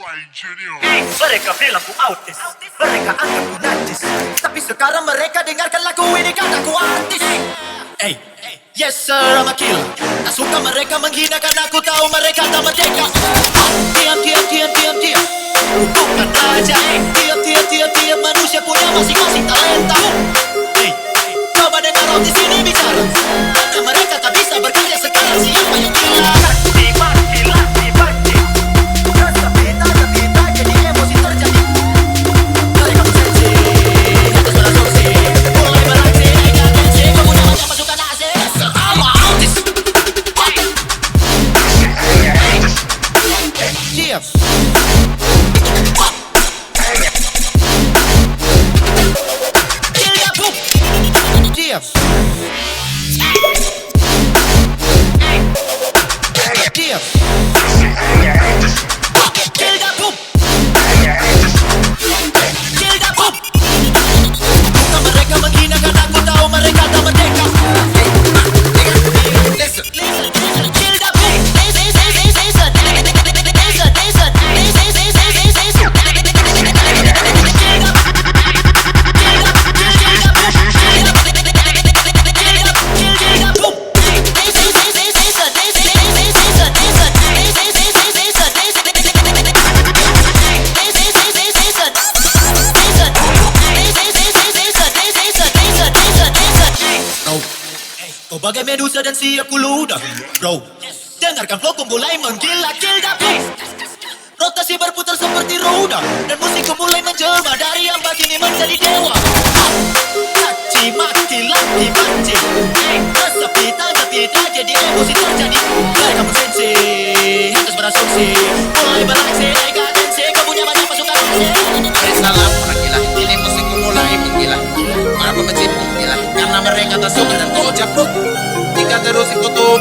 Mereka bilang ku autis, mereka anggap ku najis, tapi sekarang mereka dengarkan lagu ini karena ku artis. Hey, yes sir, I'm a killer. Tak suka mereka menghina karena aku tahu mereka tak merdeka. Diam, diam, diam, diam, diam. Bukan raja. Diam, diam, diam, diam. Manusia punya masing-masing talenta. Hey, coba dengar autis ini bicara. Karena mereka tak bisa berkarya sekarang. Siapa yang gila? Kau bagai Medusa dan siap ku ludah, bro. Dengarkan flowku mulai menggila, gila, rotasi berputar seperti roda, dan musikku mulai menjelma dari hamba kini menjadi dewa. Caci maki laki mancing, resapi tanggapi tak jadi emosi terjadi. Mulai kamu sensi, atas berasumsi, mulai beraksi, dekadensi, kau punya banyak pasukan aksi. Salam orang gila, kini musikku mulai menggila. Para pembenci menggila, karena mereka tak suka dan kau capluk. Jika terus ikutu